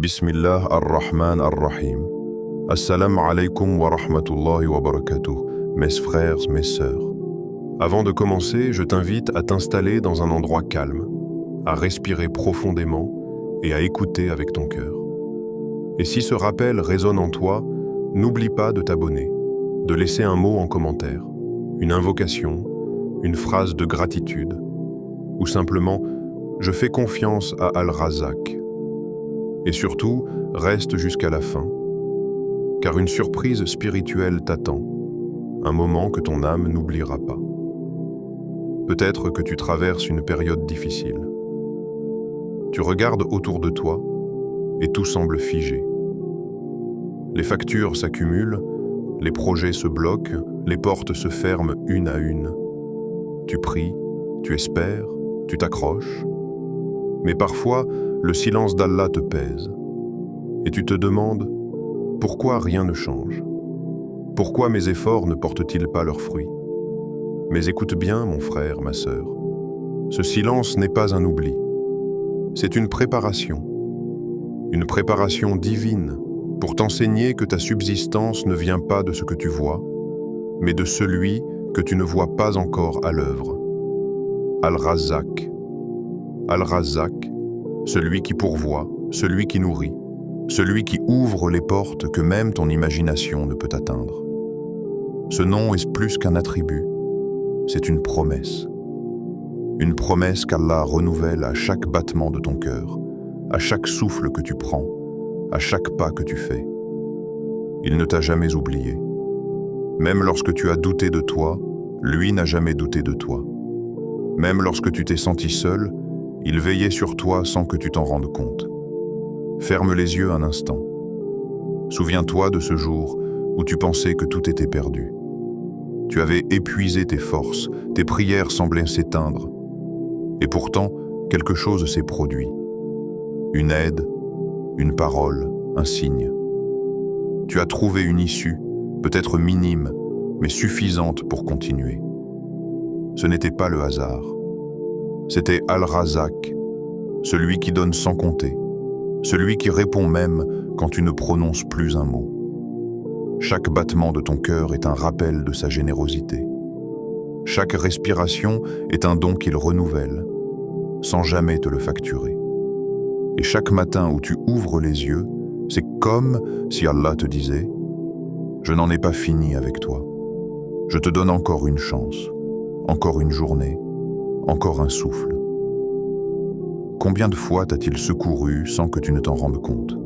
Bismillah ar-Rahman ar-Rahim. Assalamu alaikum wa rahmatullahi wa barakatuh, mes frères, mes sœurs. Avant de commencer, je t'invite à t'installer dans un endroit calme, à respirer profondément et à écouter avec ton cœur. Et si ce rappel résonne en toi, n'oublie pas de t'abonner, de laisser un mot en commentaire, une invocation, une phrase de gratitude, ou simplement « Je fais confiance à Al-Razak ». Et surtout, reste jusqu'à la fin, car une surprise spirituelle t'attend, un moment que ton âme n'oubliera pas. Peut-être que tu traverses une période difficile. Tu regardes autour de toi et tout semble figé. Les factures s'accumulent, les projets se bloquent, les portes se ferment une à une. Tu pries, tu espères, tu t'accroches. Mais parfois, le silence d'Allah te pèse. Et tu te demandes, pourquoi rien ne change? Pourquoi mes efforts ne portent-ils pas leurs fruits? Mais écoute bien, mon frère, ma sœur. Ce silence n'est pas un oubli. C'est une préparation divine pour t'enseigner que ta subsistance ne vient pas de ce que tu vois, mais de celui que tu ne vois pas encore à l'œuvre. Al-Razak. Al-Razak, celui qui pourvoit, celui qui nourrit, celui qui ouvre les portes que même ton imagination ne peut atteindre. Ce nom est plus qu'un attribut, c'est une promesse. Une promesse qu'Allah renouvelle à chaque battement de ton cœur, à chaque souffle que tu prends, à chaque pas que tu fais. Il ne t'a jamais oublié. Même lorsque tu as douté de toi, lui n'a jamais douté de toi. Même lorsque tu t'es senti seul, il veillait sur toi sans que tu t'en rendes compte. Ferme les yeux un instant. Souviens-toi de ce jour où tu pensais que tout était perdu. Tu avais épuisé tes forces, tes prières semblaient s'éteindre. Et pourtant, quelque chose s'est produit. Une aide, une parole, un signe. Tu as trouvé une issue, peut-être minime, mais suffisante pour continuer. Ce n'était pas le hasard. C'était Al-Razak, celui qui donne sans compter, celui qui répond même quand tu ne prononces plus un mot. Chaque battement de ton cœur est un rappel de sa générosité. Chaque respiration est un don qu'il renouvelle, sans jamais te le facturer. Et chaque matin où tu ouvres les yeux, c'est comme si Allah te disait « Je n'en ai pas fini avec toi. Je te donne encore une chance, encore une journée, encore un souffle. » Combien de fois t'a-t-il secouru sans que tu ne t'en rendes compte?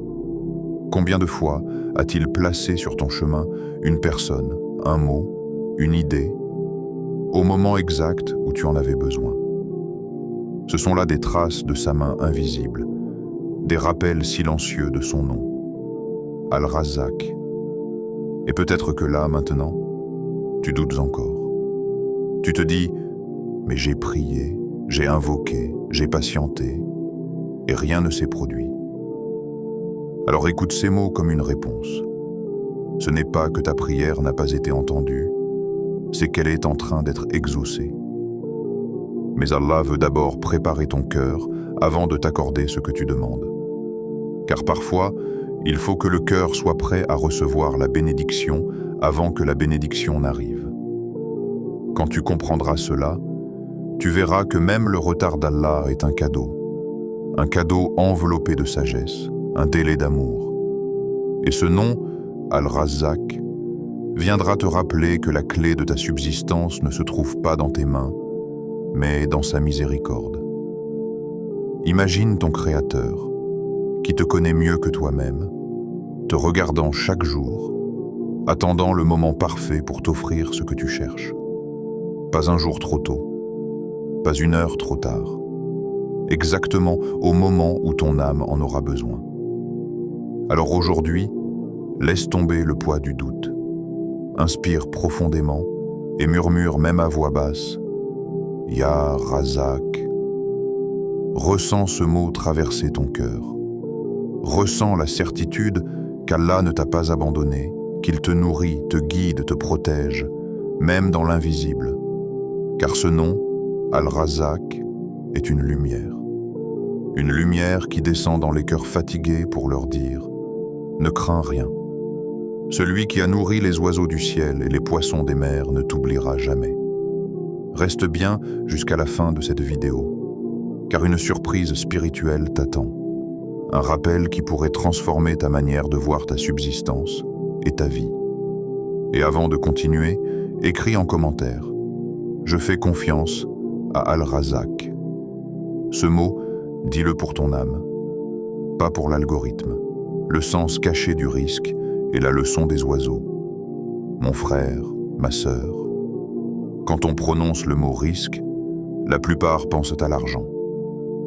Combien de fois a-t-il placé sur ton chemin une personne, un mot, une idée, au moment exact où tu en avais besoin? Ce sont là des traces de sa main invisible, des rappels silencieux de son nom, Al-Razak. Et peut-être que là, maintenant, tu doutes encore. Tu te dis « Mais j'ai prié, j'ai invoqué, j'ai patienté, et rien ne s'est produit. » Alors écoute ces mots comme une réponse. Ce n'est pas que ta prière n'a pas été entendue, c'est qu'elle est en train d'être exaucée. Mais Allah veut d'abord préparer ton cœur avant de t'accorder ce que tu demandes. Car parfois, il faut que le cœur soit prêt à recevoir la bénédiction avant que la bénédiction n'arrive. Quand tu comprendras cela, tu verras que même le retard d'Allah est un cadeau enveloppé de sagesse, un délai d'amour. Et ce nom, Al-Razak, viendra te rappeler que la clé de ta subsistance ne se trouve pas dans tes mains, mais dans sa miséricorde. Imagine ton Créateur, qui te connaît mieux que toi-même, te regardant chaque jour, attendant le moment parfait pour t'offrir ce que tu cherches. Pas un jour trop tôt, pas une heure trop tard, exactement au moment où ton âme en aura besoin. Alors aujourd'hui, laisse tomber le poids du doute. Inspire profondément et murmure même à voix basse « Ya Razak ». Ressens ce mot traverser ton cœur. Ressens la certitude qu'Allah ne t'a pas abandonné, qu'il te nourrit, te guide, te protège, même dans l'invisible. Car ce nom, Al-Razak, est une lumière. Une lumière qui descend dans les cœurs fatigués pour leur dire « Ne crains rien. Celui qui a nourri les oiseaux du ciel et les poissons des mers ne t'oubliera jamais. » Reste bien jusqu'à la fin de cette vidéo, car une surprise spirituelle t'attend. Un rappel qui pourrait transformer ta manière de voir ta subsistance et ta vie. Et avant de continuer, écris en commentaire « Je fais confiance à Al-Razak ». Ce mot, dis-le pour ton âme, pas pour l'algorithme. Le sens caché du risque et la leçon des oiseaux. Mon frère, ma sœur, quand on prononce le mot risque, la plupart pensent à l'argent.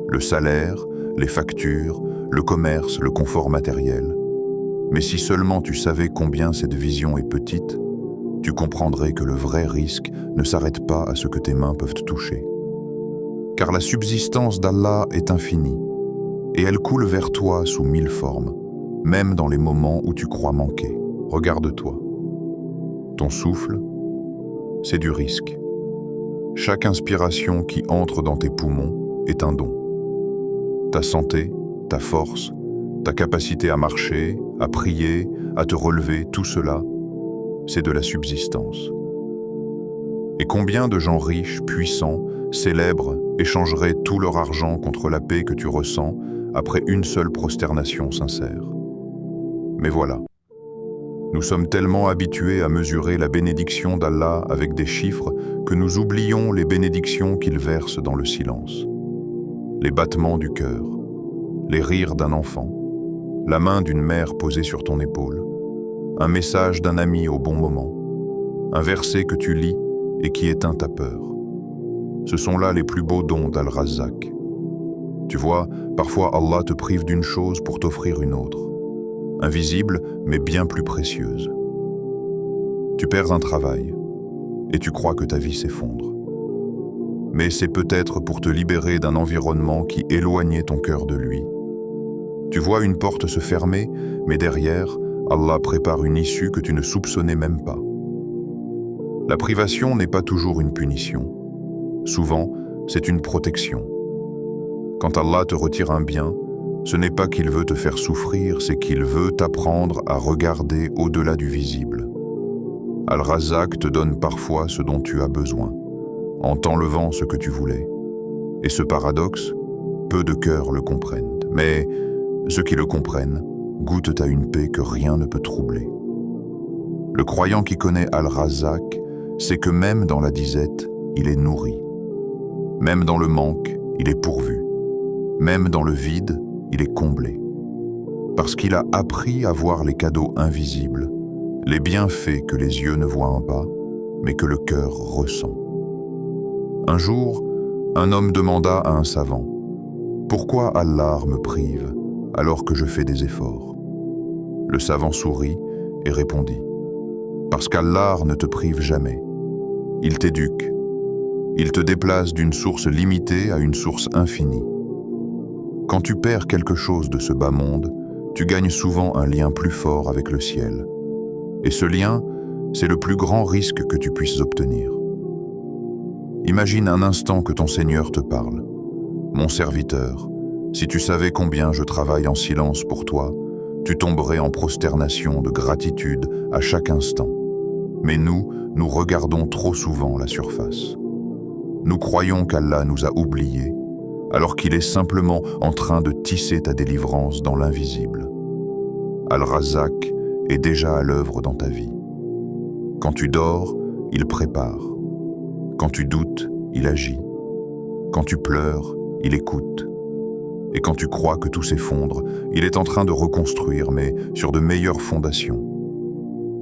Le salaire, les factures, le commerce, le confort matériel. Mais si seulement tu savais combien cette vision est petite, tu comprendrais que le vrai risque ne s'arrête pas à ce que tes mains peuvent toucher. Car la subsistance d'Allah est infinie, et elle coule vers toi sous 1000 formes, même dans les moments où tu crois manquer. Regarde-toi. Ton souffle, c'est du risque. Chaque inspiration qui entre dans tes poumons est un don. Ta santé, ta force, ta capacité à marcher, à prier, à te relever, tout cela, c'est de la subsistance. Et combien de gens riches, puissants, célèbres, échangeraient tout leur argent contre la paix que tu ressens après une seule prosternation sincère? Mais voilà. Nous sommes tellement habitués à mesurer la bénédiction d'Allah avec des chiffres que nous oublions les bénédictions qu'il verse dans le silence. Les battements du cœur, les rires d'un enfant, la main d'une mère posée sur ton épaule, un message d'un ami au bon moment, un verset que tu lis et qui éteint ta peur. Ce sont là les plus beaux dons d'Al-Razak. Tu vois, parfois Allah te prive d'une chose pour t'offrir une autre. Invisible, mais bien plus précieuse. Tu perds un travail, et tu crois que ta vie s'effondre. Mais c'est peut-être pour te libérer d'un environnement qui éloignait ton cœur de lui. Tu vois une porte se fermer, mais derrière, Allah prépare une issue que tu ne soupçonnais même pas. La privation n'est pas toujours une punition. Souvent, c'est une protection. Quand Allah te retire un bien, ce n'est pas qu'il veut te faire souffrir, c'est qu'il veut t'apprendre à regarder au-delà du visible. Al-Razak te donne parfois ce dont tu as besoin, en t'enlevant ce que tu voulais. Et ce paradoxe, peu de cœurs le comprennent, mais ceux qui le comprennent goûtent à une paix que rien ne peut troubler. Le croyant qui connaît Al-Razak sait que même dans la disette, il est nourri. Même dans le manque, il est pourvu. Même dans le vide, il est comblé. Parce qu'il a appris à voir les cadeaux invisibles, les bienfaits que les yeux ne voient pas, mais que le cœur ressent. Un jour, un homme demanda à un savant « Pourquoi Allah me prive alors que je fais des efforts ?» Le savant sourit et répondit « Parce qu'Allah ne te prive jamais. Il t'éduque. Il te déplace d'une source limitée à une source infinie. Quand tu perds quelque chose de ce bas monde, tu gagnes souvent un lien plus fort avec le ciel. Et ce lien, c'est le plus grand risque que tu puisses obtenir. Imagine un instant que ton Seigneur te parle. « Mon serviteur, si tu savais combien je travaille en silence pour toi, tu tomberais en prosternation de gratitude à chaque instant. Mais nous regardons trop souvent la surface. Nous croyons qu'Allah nous a oubliés, alors qu'il est simplement en train de tisser ta délivrance dans l'invisible. Al-Razak est déjà à l'œuvre dans ta vie. Quand tu dors, il prépare. Quand tu doutes, il agit. Quand tu pleures, il écoute. Et quand tu crois que tout s'effondre, il est en train de reconstruire, mais sur de meilleures fondations.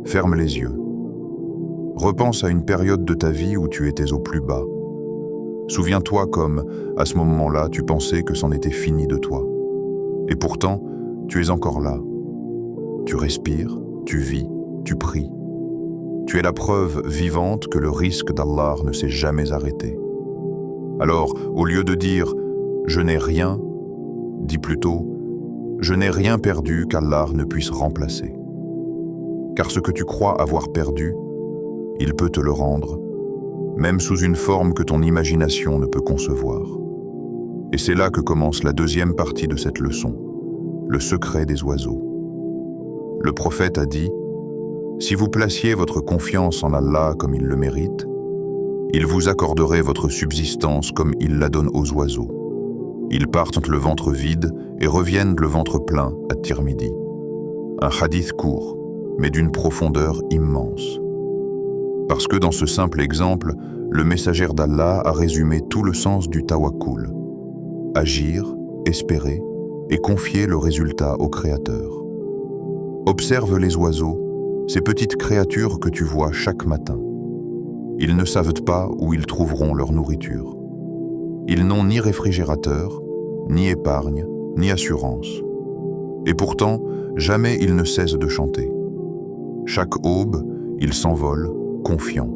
Ferme les yeux. Repense à une période de ta vie où tu étais au plus bas. Souviens-toi comme, à ce moment-là, tu pensais que c'en était fini de toi. Et pourtant, tu es encore là. Tu respires, tu vis, tu pries. Tu es la preuve vivante que le risque d'Allah ne s'est jamais arrêté. Alors, au lieu de dire « je n'ai rien », dis plutôt « je n'ai rien perdu qu'Allah ne puisse remplacer ». Car ce que tu crois avoir perdu, il peut te le rendre, même sous une forme que ton imagination ne peut concevoir. Et c'est là que commence la deuxième partie de cette leçon, le secret des oiseaux. Le prophète a dit, « Si vous placiez votre confiance en Allah comme il le mérite, il vous accorderait votre subsistance comme il la donne aux oiseaux. Ils partent le ventre vide et reviennent le ventre plein à Tirmidhi. » Un hadith court, mais d'une profondeur immense. Parce que dans ce simple exemple, le messager d'Allah a résumé tout le sens du tawakkul. Agir, espérer et confier le résultat au Créateur. Observe les oiseaux, ces petites créatures que tu vois chaque matin. Ils ne savent pas où ils trouveront leur nourriture. Ils n'ont ni réfrigérateur, ni épargne, ni assurance. Et pourtant, jamais ils ne cessent de chanter. Chaque aube, ils s'envolent, confiants.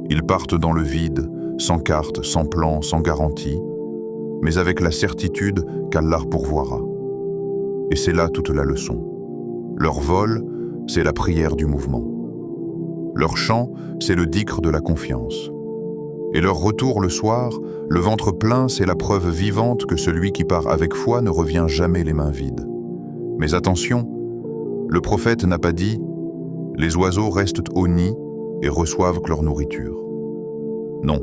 Ils partent dans le vide, sans carte, sans plan, sans garantie, mais avec la certitude qu'Allah pourvoira. Et c'est là toute la leçon. Leur vol, c'est la prière du mouvement. Leur chant, c'est le dhikr de la confiance. Et leur retour le soir, le ventre plein, c'est la preuve vivante que celui qui part avec foi ne revient jamais les mains vides. Mais attention, le prophète n'a pas dit « les oiseaux restent au nid et reçoivent que leur nourriture ». Non,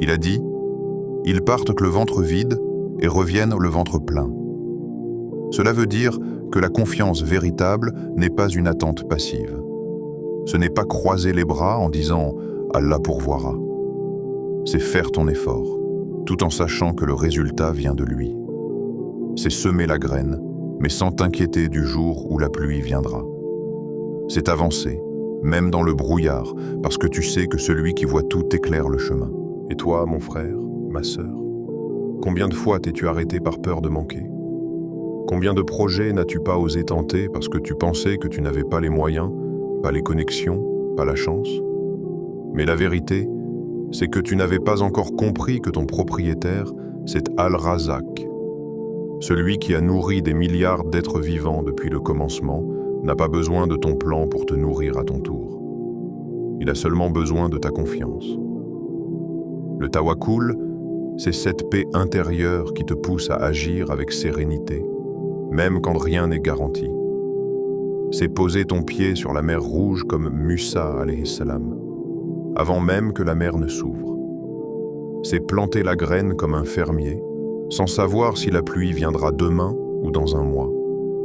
il a dit « ils partent que le ventre vide et reviennent le ventre plein ». Cela veut dire que la confiance véritable n'est pas une attente passive. Ce n'est pas croiser les bras en disant « Allah pourvoira ». C'est faire ton effort, tout en sachant que le résultat vient de lui. C'est semer la graine, mais sans t'inquiéter du jour où la pluie viendra. C'est avancer, même dans le brouillard, parce que tu sais que celui qui voit tout éclaire le chemin. Et toi, mon frère, ma sœur, combien de fois t'es-tu arrêté par peur de manquer? Combien de projets n'as-tu pas osé tenter parce que tu pensais que tu n'avais pas les moyens, pas les connexions, pas la chance? Mais la vérité, c'est que tu n'avais pas encore compris que ton propriétaire, c'est Al-Razak. Celui qui a nourri des milliards d'êtres vivants depuis le commencement n'a pas besoin de ton plan pour te nourrir à ton tour. Il a seulement besoin de ta confiance. Le tawakkul, c'est cette paix intérieure qui te pousse à agir avec sérénité, même quand rien n'est garanti. C'est poser ton pied sur la mer Rouge comme Musa alayhi salam, avant même que la mer ne s'ouvre. C'est planter la graine comme un fermier, sans savoir si la pluie viendra demain ou dans un mois.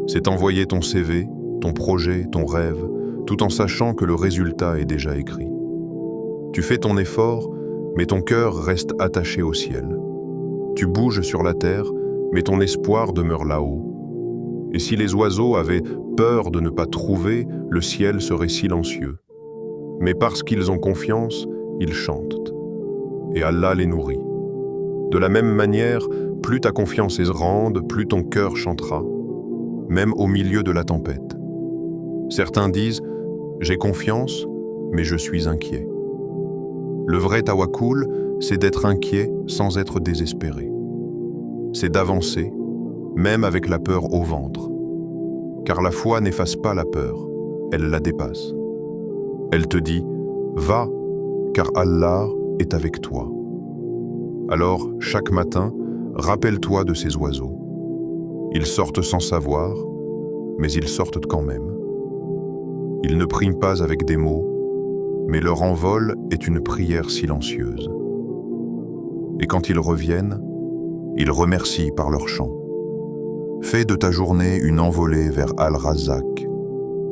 C'est envoyer ton CV, ton projet, ton rêve, tout en sachant que le résultat est déjà écrit. Tu fais ton effort, mais ton cœur reste attaché au ciel. Tu bouges sur la terre, mais ton espoir demeure là-haut. Et si les oiseaux avaient peur de ne pas trouver, le ciel serait silencieux. Mais parce qu'ils ont confiance, ils chantent. Et Allah les nourrit. De la même manière, plus ta confiance est grande, plus ton cœur chantera, même au milieu de la tempête. Certains disent « j'ai confiance, mais je suis inquiet ». Le vrai tawakkul, c'est d'être inquiet sans être désespéré. C'est d'avancer, même avec la peur au ventre. Car la foi n'efface pas la peur, elle la dépasse. Elle te dit « va, car Allah est avec toi ». Alors, chaque matin, rappelle-toi de ces oiseaux. Ils sortent sans savoir, mais ils sortent quand même. Ils ne prient pas avec des mots, mais leur envol est une prière silencieuse. Et quand ils reviennent, ils remercient par leur chant. Fais de ta journée une envolée vers Al-Razak.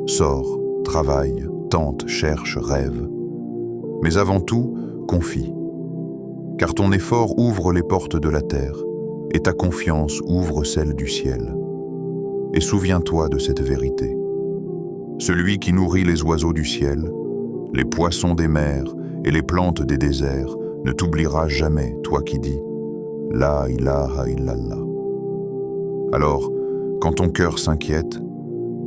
Sors, travaille, tente, cherche, rêve. Mais avant tout, confie. Car ton effort ouvre les portes de la terre, et ta confiance ouvre celle du ciel. Et souviens-toi de cette vérité. Celui qui nourrit les oiseaux du ciel, les poissons des mers et les plantes des déserts ne t'oubliera jamais, toi qui dis « La ilaha illallah ». Alors, quand ton cœur s'inquiète,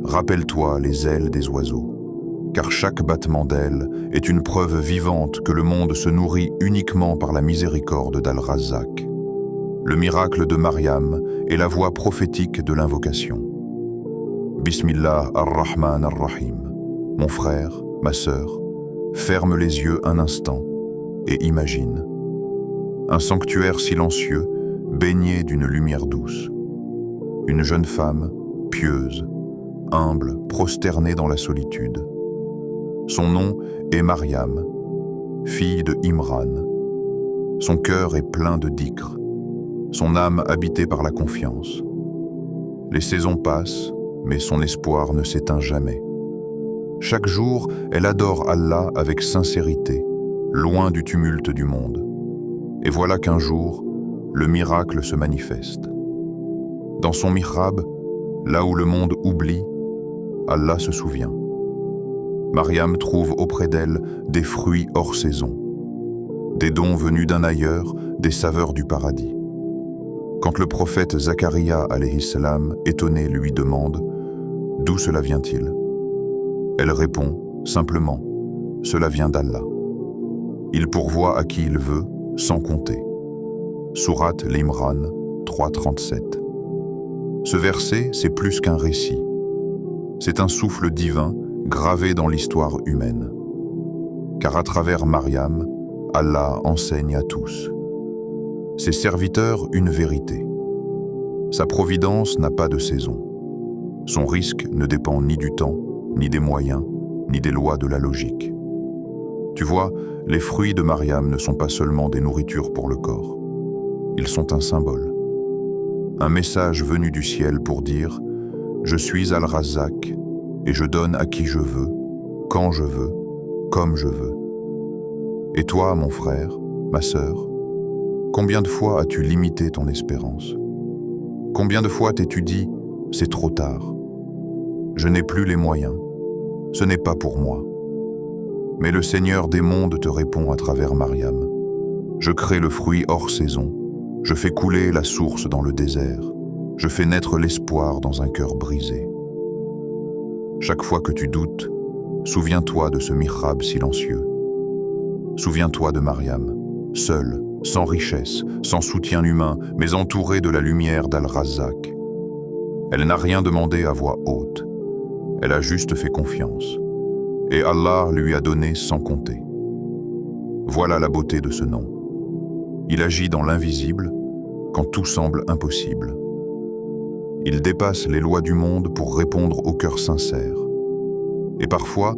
rappelle-toi les ailes des oiseaux, car chaque battement d'ailes est une preuve vivante que le monde se nourrit uniquement par la miséricorde d'Al-Razak. Le miracle de Mariam est la voix prophétique de l'invocation. Bismillah ar-Rahman ar-Rahim. Mon frère, ma sœur, ferme les yeux un instant et imagine. Un sanctuaire silencieux, baignée d'une lumière douce. Une jeune femme, pieuse, humble, prosternée dans la solitude. Son nom est Mariam, fille de Imran. Son cœur est plein de dhikr, son âme habitée par la confiance. Les saisons passent, mais son espoir ne s'éteint jamais. Chaque jour, elle adore Allah avec sincérité, loin du tumulte du monde. Et voilà qu'un jour, le miracle se manifeste. Dans son mihrab, là où le monde oublie, Allah se souvient. Mariam trouve auprès d'elle des fruits hors saison, des dons venus d'un ailleurs, des saveurs du paradis. Quand le prophète Zacharia, alayhi salam, étonné, lui demande « D'où cela vient-il » Elle répond simplement « Cela vient d'Allah. Il pourvoit à qui il veut, sans compter. » Sourate l'Imran 3:37. Ce verset, c'est plus qu'un récit. C'est un souffle divin gravé dans l'histoire humaine. Car à travers Mariam, Allah enseigne à tous. Ses serviteurs une vérité. Sa providence n'a pas de saison. Son risque ne dépend ni du temps, ni des moyens, ni des lois de la logique. Tu vois, les fruits de Mariam ne sont pas seulement des nourritures pour le corps. Ils sont un symbole. Un message venu du ciel pour dire « Je suis Al-Razzaq et je donne à qui je veux, quand je veux, comme je veux. » Et toi, mon frère, ma sœur, combien de fois as-tu limité ton espérance? Combien de fois t'es-tu dit « C'est trop tard. Je n'ai plus les moyens. Ce n'est pas pour moi. » Mais le Seigneur des mondes te répond à travers Mariam. Je crée le fruit hors saison. Je fais couler la source dans le désert. Je fais naître l'espoir dans un cœur brisé. Chaque fois que tu doutes, souviens-toi de ce mihrab silencieux. Souviens-toi de Mariam, seule, sans richesse, sans soutien humain, mais entourée de la lumière d'Al-Razzaq. Elle n'a rien demandé à voix haute. Elle a juste fait confiance. Et Allah lui a donné sans compter. Voilà la beauté de ce nom. Il agit dans l'invisible quand tout semble impossible. Il dépasse les lois du monde pour répondre au cœur sincère. Et parfois,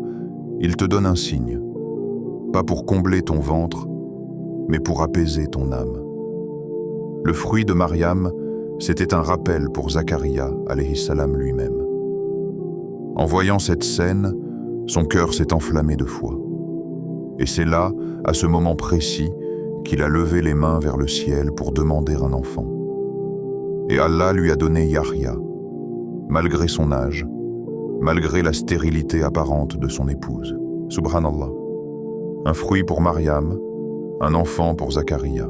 il te donne un signe, pas pour combler ton ventre, mais pour apaiser ton âme. Le fruit de Mariam, c'était un rappel pour Zacharia, alayhi salam lui-même. En voyant cette scène, son cœur s'est enflammé de foi. Et c'est là, à ce moment précis, qu'il a levé les mains vers le ciel pour demander un enfant. Et Allah lui a donné Yahya, malgré son âge, malgré la stérilité apparente de son épouse. Subhanallah. Un fruit pour Mariam, un enfant pour Zacharia.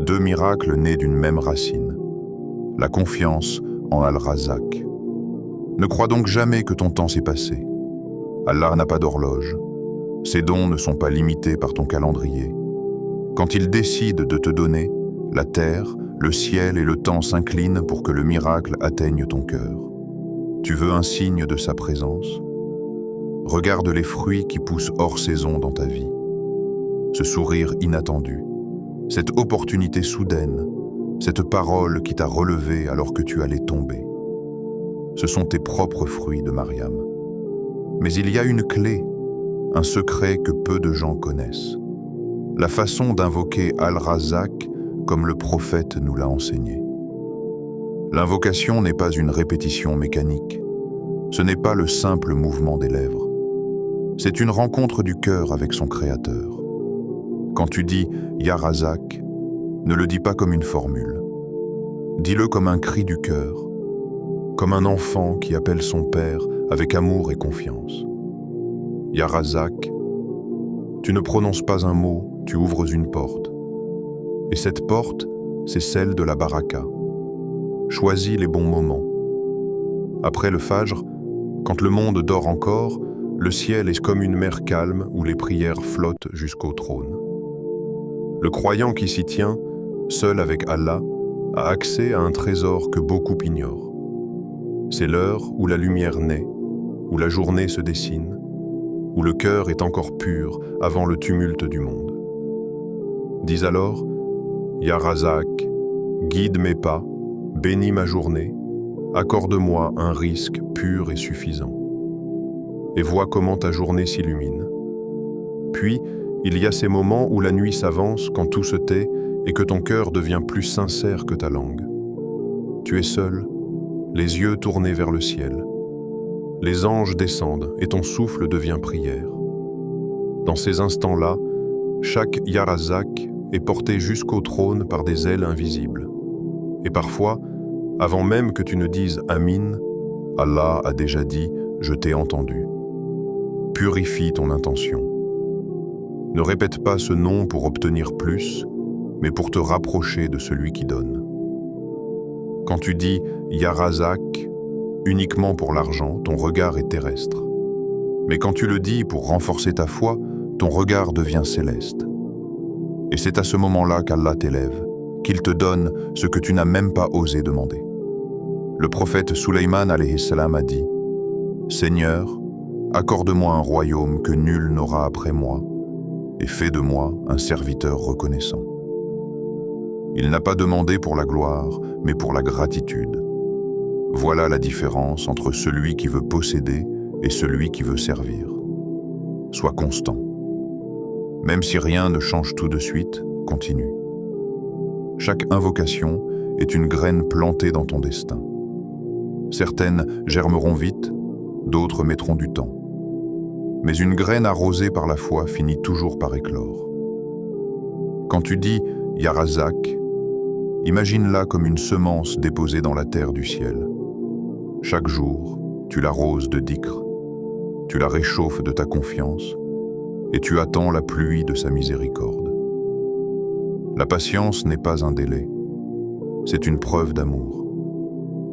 Deux miracles nés d'une même racine. La confiance en Al-Razzaq. Ne crois donc jamais que ton temps s'est passé. Allah n'a pas d'horloge. Ses dons ne sont pas limités par ton calendrier. Quand il décide de te donner, la terre, le ciel et le temps s'inclinent pour que le miracle atteigne ton cœur. Tu veux un signe de sa présence? Regarde les fruits qui poussent hors saison dans ta vie. Ce sourire inattendu, cette opportunité soudaine, cette parole qui t'a relevé alors que tu allais tomber. Ce sont tes propres fruits de Mariam. Mais il y a une clé, un secret que peu de gens connaissent. La façon d'invoquer Al-Razzaq comme le prophète nous l'a enseigné. L'invocation n'est pas une répétition mécanique. Ce n'est pas le simple mouvement des lèvres. C'est une rencontre du cœur avec son Créateur. Quand tu dis « Ya Razzaq », ne le dis pas comme une formule. Dis-le comme un cri du cœur, comme un enfant qui appelle son père avec amour et confiance. Ya Razzaq, tu ne prononces pas un mot, tu ouvres une porte. Et cette porte, c'est celle de la baraka. Choisis les bons moments. Après le fajr, quand le monde dort encore, le ciel est comme une mer calme où les prières flottent jusqu'au trône. Le croyant qui s'y tient, seul avec Allah, a accès à un trésor que beaucoup ignorent. C'est l'heure où la lumière naît, où la journée se dessine, où le cœur est encore pur avant le tumulte du monde. Dis alors, Ya Razzaq, guide mes pas, bénis ma journée, accorde-moi un risque pur et suffisant. Et vois comment ta journée s'illumine. Puis, il y a ces moments où la nuit s'avance quand tout se tait et que ton cœur devient plus sincère que ta langue. Tu es seul, les yeux tournés vers le ciel. Les anges descendent et ton souffle devient prière. Dans ces instants-là, chaque Ya Razak est porté jusqu'au trône par des ailes invisibles. Et parfois, avant même que tu ne dises Amin, Allah a déjà dit « Je t'ai entendu ». Purifie ton intention. Ne répète pas ce nom pour obtenir plus, mais pour te rapprocher de celui qui donne. Quand tu dis « Ya Razak » uniquement pour l'argent, ton regard est terrestre. Mais quand tu le dis pour renforcer ta foi, ton regard devient céleste. Et c'est à ce moment-là qu'Allah t'élève, qu'il te donne ce que tu n'as même pas osé demander. Le prophète Suleyman alayhi salam a dit « Seigneur, accorde-moi un royaume que nul n'aura après moi, et fais de moi un serviteur reconnaissant. » Il n'a pas demandé pour la gloire, mais pour la gratitude. Voilà la différence entre celui qui veut posséder et celui qui veut servir. Sois constant. Même si rien ne change tout de suite, continue. Chaque invocation est une graine plantée dans ton destin. Certaines germeront vite, d'autres mettront du temps. Mais une graine arrosée par la foi finit toujours par éclore. Quand tu dis « Ya Razak », imagine-la comme une semence déposée dans la terre du ciel. Chaque jour, tu l'arroses de dhikr, tu la réchauffes de ta confiance et tu attends la pluie de sa miséricorde. La patience n'est pas un délai, c'est une preuve d'amour.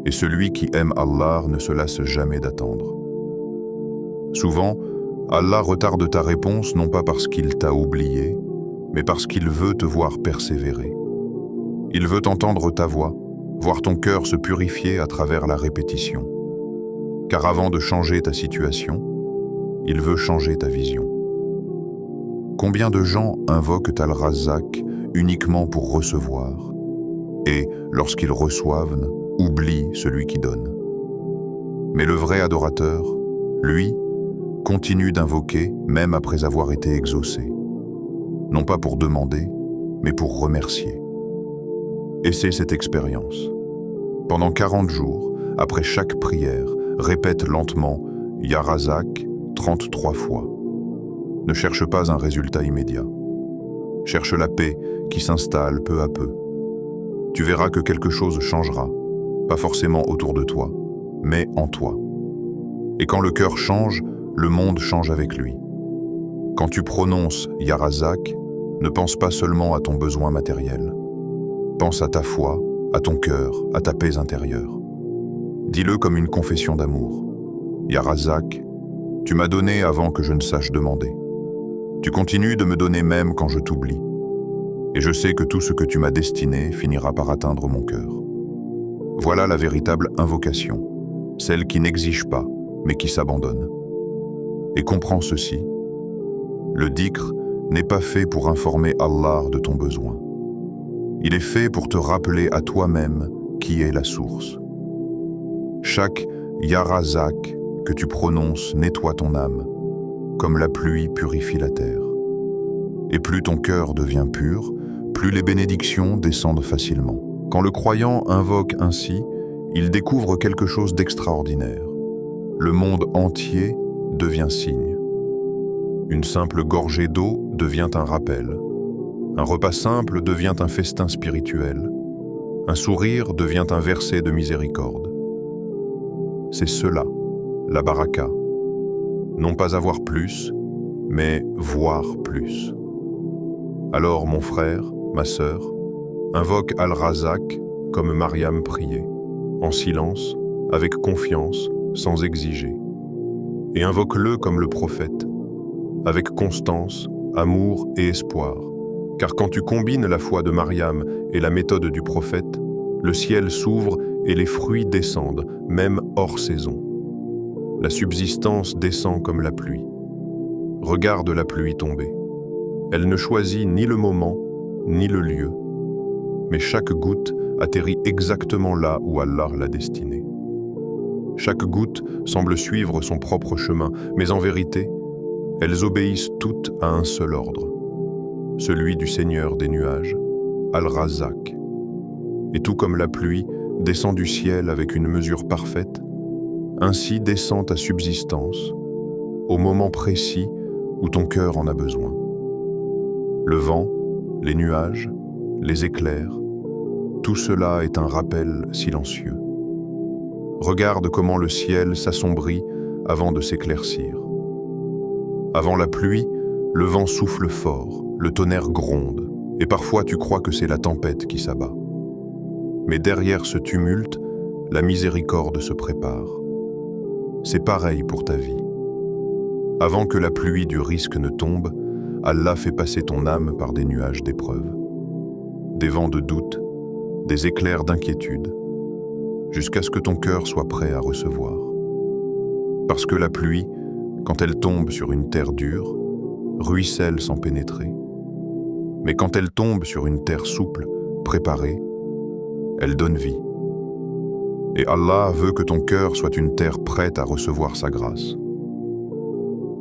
Et celui qui aime Allah ne se lasse jamais d'attendre. Souvent, Allah retarde ta réponse non pas parce qu'il t'a oublié, mais parce qu'il veut te voir persévérer. Il veut entendre ta voix, voir ton cœur se purifier à travers la répétition. Car avant de changer ta situation, il veut changer ta vision. Combien de gens invoquent Al-Razzaq uniquement pour recevoir, et, lorsqu'ils reçoivent, oublient celui qui donne. Mais le vrai adorateur, lui, continue d'invoquer même après avoir été exaucé. Non pas pour demander, mais pour remercier. Essaie cette expérience. Pendant 40 jours, après chaque prière, répète lentement « Ya Razak » 33 fois. Ne cherche pas un résultat immédiat. Cherche la paix qui s'installe peu à peu. Tu verras que quelque chose changera, pas forcément autour de toi, mais en toi. Et quand le cœur change, le monde change avec lui. Quand tu prononces « Ya Razak », ne pense pas seulement à ton besoin matériel. Pense à ta foi, à ton cœur, à ta paix intérieure. Dis-le comme une confession d'amour. Ya Razak, tu m'as donné avant que je ne sache demander. Tu continues de me donner même quand je t'oublie. Et je sais que tout ce que tu m'as destiné finira par atteindre mon cœur. Voilà la véritable invocation, celle qui n'exige pas, mais qui s'abandonne. Et comprends ceci, le dhikr n'est pas fait pour informer Allah de ton besoin. Il est fait pour te rappeler à toi-même qui est la source. Chaque Ya Razak que tu prononces nettoie ton âme, comme la pluie purifie la terre. Et plus ton cœur devient pur, plus les bénédictions descendent facilement. Quand le croyant invoque ainsi, il découvre quelque chose d'extraordinaire. Le monde entier devient signe. Une simple gorgée d'eau devient un rappel. Un repas simple devient un festin spirituel. Un sourire devient un verset de miséricorde. C'est cela, la baraka. Non pas avoir plus, mais voir plus. Alors, mon frère, ma sœur, invoque Al-Razak comme Mariam priait, en silence, avec confiance, sans exiger. Et invoque-le comme le prophète, avec constance, amour et espoir. Car quand tu combines la foi de Mariam et la méthode du prophète, le ciel s'ouvre et les fruits descendent, même hors saison. La subsistance descend comme la pluie. Regarde la pluie tomber. Elle ne choisit ni le moment, ni le lieu. Mais chaque goutte atterrit exactement là où Allah l'a destiné. Chaque goutte semble suivre son propre chemin, mais en vérité, elles obéissent toutes à un seul ordre, celui du Seigneur des nuages, Al-Razzaq. Et tout comme la pluie descend du ciel avec une mesure parfaite, ainsi descend ta subsistance au moment précis où ton cœur en a besoin. Le vent, les nuages, les éclairs, tout cela est un rappel silencieux. Regarde comment le ciel s'assombrit avant de s'éclaircir. Avant la pluie, le vent souffle fort, le tonnerre gronde, et parfois tu crois que c'est la tempête qui s'abat. Mais derrière ce tumulte, la miséricorde se prépare. C'est pareil pour ta vie. Avant que la pluie du risque ne tombe, Allah fait passer ton âme par des nuages d'épreuves, des vents de doute, des éclairs d'inquiétude, jusqu'à ce que ton cœur soit prêt à recevoir. Parce que la pluie, quand elle tombe sur une terre dure, ruisselle sans pénétrer. Mais quand elle tombe sur une terre souple, préparée, elle donne vie. Et Allah veut que ton cœur soit une terre prête à recevoir sa grâce.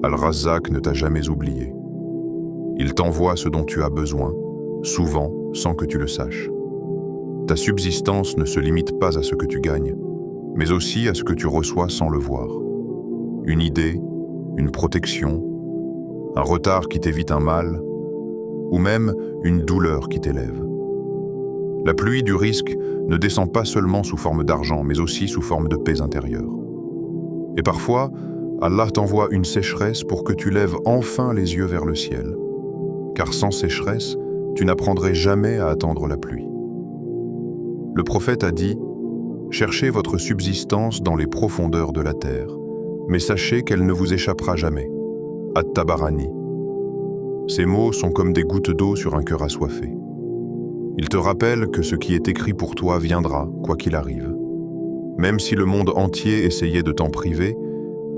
Al-Razzaq ne t'a jamais oublié. Il t'envoie ce dont tu as besoin, souvent sans que tu le saches. Ta subsistance ne se limite pas à ce que tu gagnes, mais aussi à ce que tu reçois sans le voir. Une idée, une protection, un retard qui t'évite un mal, ou même une douleur qui t'élève. La pluie du risque ne descend pas seulement sous forme d'argent, mais aussi sous forme de paix intérieure. Et parfois, Allah t'envoie une sécheresse pour que tu lèves enfin les yeux vers le ciel. Car sans sécheresse, tu n'apprendrais jamais à attendre la pluie. Le prophète a dit « Cherchez votre subsistance dans les profondeurs de la terre, mais sachez qu'elle ne vous échappera jamais. » At-Tabarani. Ces mots sont comme des gouttes d'eau sur un cœur assoiffé. Ils te rappellent que ce qui est écrit pour toi viendra, quoi qu'il arrive. Même si le monde entier essayait de t'en priver,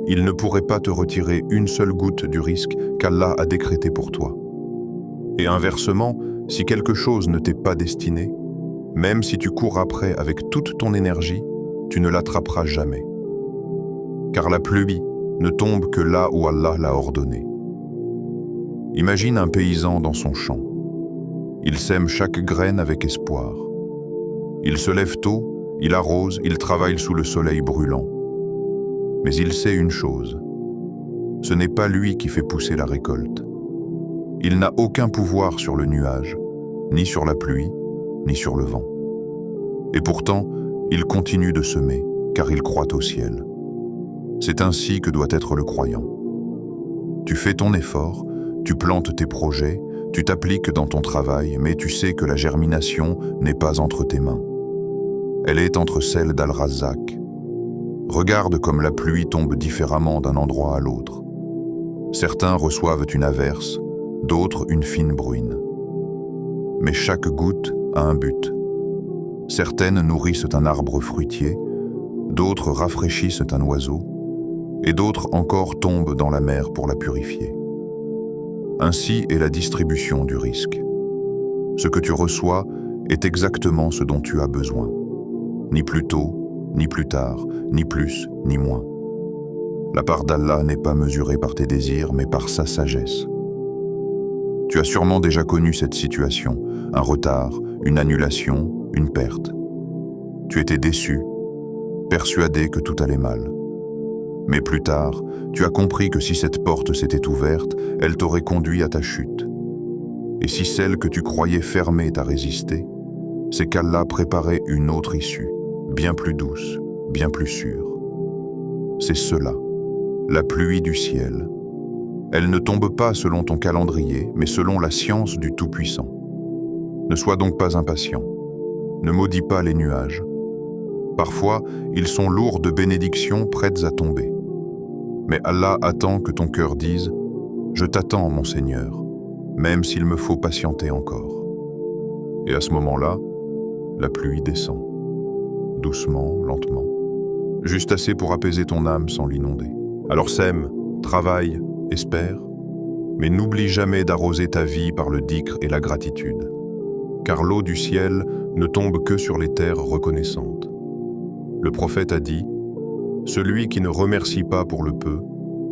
il ne pourrait pas te retirer une seule goutte du risque qu'Allah a décrété pour toi. Et inversement, si quelque chose ne t'est pas destiné, même si tu cours après avec toute ton énergie, tu ne l'attraperas jamais. Car la pluie ne tombe que là où Allah l'a ordonné. Imagine un paysan dans son champ. Il sème chaque graine avec espoir. Il se lève tôt, il arrose, il travaille sous le soleil brûlant. Mais il sait une chose, ce n'est pas lui qui fait pousser la récolte. Il n'a aucun pouvoir sur le nuage, ni sur la pluie, ni sur le vent. Et pourtant, il continue de semer, car il croit au ciel. C'est ainsi que doit être le croyant. Tu fais ton effort, tu plantes tes projets, tu t'appliques dans ton travail, mais tu sais que la germination n'est pas entre tes mains. Elle est entre celles d'Al-Razzaq. Regarde comme la pluie tombe différemment d'un endroit à l'autre. Certains reçoivent une averse, d'autres une fine bruine. Mais chaque goutte a un but. Certaines nourrissent un arbre fruitier, d'autres rafraîchissent un oiseau, et d'autres encore tombent dans la mer pour la purifier. Ainsi est la distribution du risque. Ce que tu reçois est exactement ce dont tu as besoin. Ni plus tôt, ni plus tard, ni plus, ni moins. La part d'Allah n'est pas mesurée par tes désirs, mais par sa sagesse. Tu as sûrement déjà connu cette situation, un retard, une annulation, une perte. Tu étais déçu, persuadé que tout allait mal. Mais plus tard, tu as compris que si cette porte s'était ouverte, elle t'aurait conduit à ta chute. Et si celle que tu croyais fermée t'a résisté, c'est qu'Allah préparait une autre issue, bien plus douce, bien plus sûre. C'est cela, la pluie du ciel. Elle ne tombe pas selon ton calendrier, mais selon la science du Tout-Puissant. Ne sois donc pas impatient. Ne maudis pas les nuages. Parfois, ils sont lourds de bénédictions prêtes à tomber. Mais Allah attend que ton cœur dise « Je t'attends, mon Seigneur, même s'il me faut patienter encore. » Et à ce moment-là, la pluie descend, doucement, lentement, juste assez pour apaiser ton âme sans l'inonder. Alors sème, travaille, espère, mais n'oublie jamais d'arroser ta vie par le dhikr et la gratitude, car l'eau du ciel ne tombe que sur les terres reconnaissantes. Le prophète a dit, « Celui qui ne remercie pas pour le peu,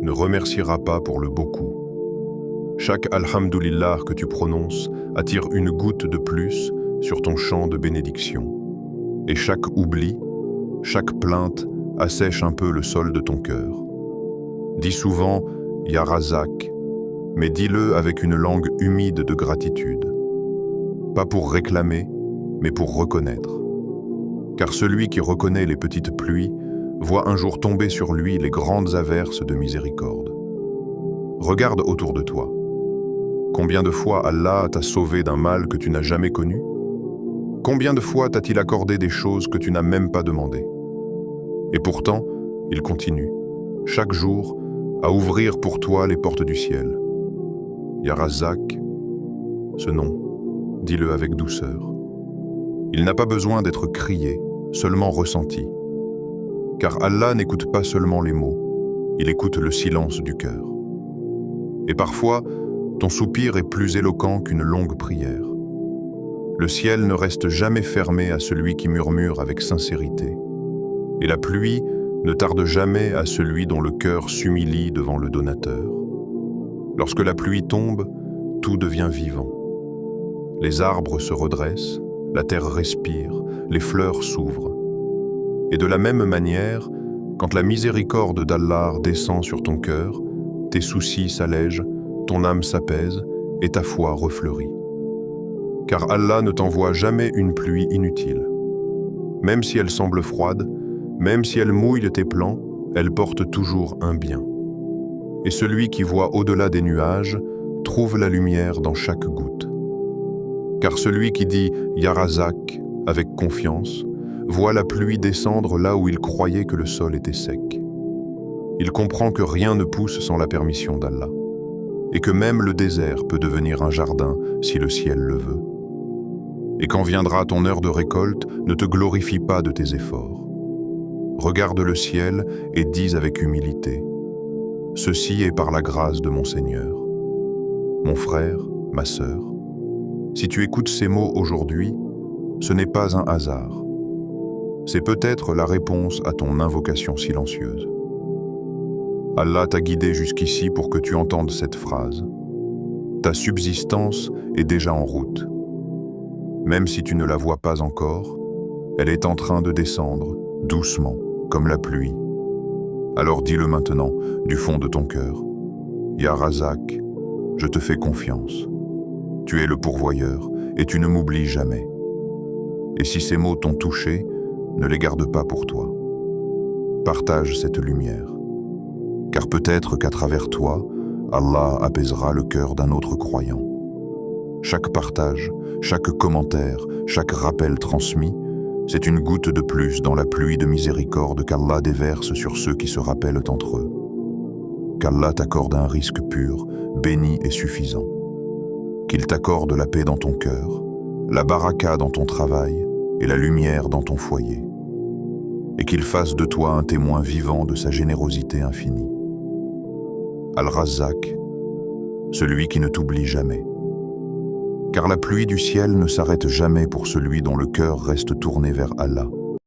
ne remerciera pas pour le beaucoup. » Chaque Alhamdulillah que tu prononces attire une goutte de plus sur ton champ de bénédiction. Et chaque oubli, chaque plainte assèche un peu le sol de ton cœur. Dis souvent « Ya Razak », mais dis-le avec une langue humide de gratitude. Pas pour réclamer, mais pour reconnaître. Car celui qui reconnaît les petites pluies voit un jour tomber sur lui les grandes averses de miséricorde. Regarde autour de toi. Combien de fois Allah t'a sauvé d'un mal que tu n'as jamais connu? Combien de fois t'a-t-il accordé des choses que tu n'as même pas demandées? Et pourtant, il continue, chaque jour, à ouvrir pour toi les portes du ciel. Ya Razak, ce nom, dis-le avec douceur. Il n'a pas besoin d'être crié, seulement ressenti. Car Allah n'écoute pas seulement les mots, il écoute le silence du cœur. Et parfois, ton soupir est plus éloquent qu'une longue prière. Le ciel ne reste jamais fermé à celui qui murmure avec sincérité. Et la pluie ne tarde jamais à celui dont le cœur s'humilie devant le donateur. Lorsque la pluie tombe, tout devient vivant. Les arbres se redressent, la terre respire, les fleurs s'ouvrent. Et de la même manière, quand la miséricorde d'Allah descend sur ton cœur, tes soucis s'allègent, ton âme s'apaise et ta foi refleurit. Car Allah ne t'envoie jamais une pluie inutile. Même si elle semble froide, même si elle mouille tes plans, elle porte toujours un bien. Et celui qui voit au-delà des nuages trouve la lumière dans chaque goutte. Car celui qui dit « Ya Razak » avec confiance, voit la pluie descendre là où il croyait que le sol était sec. Il comprend que rien ne pousse sans la permission d'Allah, et que même le désert peut devenir un jardin si le ciel le veut. Et quand viendra ton heure de récolte, ne te glorifie pas de tes efforts. Regarde le ciel et dis avec humilité, « Ceci est par la grâce de mon Seigneur. » Mon frère, ma sœur, si tu écoutes ces mots aujourd'hui, ce n'est pas un hasard. C'est peut-être la réponse à ton invocation silencieuse. Allah t'a guidé jusqu'ici pour que tu entendes cette phrase. Ta subsistance est déjà en route. Même si tu ne la vois pas encore, elle est en train de descendre, doucement, comme la pluie. Alors dis-le maintenant, du fond de ton cœur. Ya Razak, je te fais confiance. Tu es le pourvoyeur et tu ne m'oublies jamais. Et si ces mots t'ont touché, ne les garde pas pour toi. Partage cette lumière. Car peut-être qu'à travers toi, Allah apaisera le cœur d'un autre croyant. Chaque partage, chaque commentaire, chaque rappel transmis, c'est une goutte de plus dans la pluie de miséricorde qu'Allah déverse sur ceux qui se rappellent entre eux. Qu'Allah t'accorde un risque pur, béni et suffisant. Qu'il t'accorde la paix dans ton cœur, la baraka dans ton travail et la lumière dans ton foyer. Et qu'il fasse de toi un témoin vivant de sa générosité infinie. Al-Razak, celui qui ne t'oublie jamais. Car la pluie du ciel ne s'arrête jamais pour celui dont le cœur reste tourné vers Allah.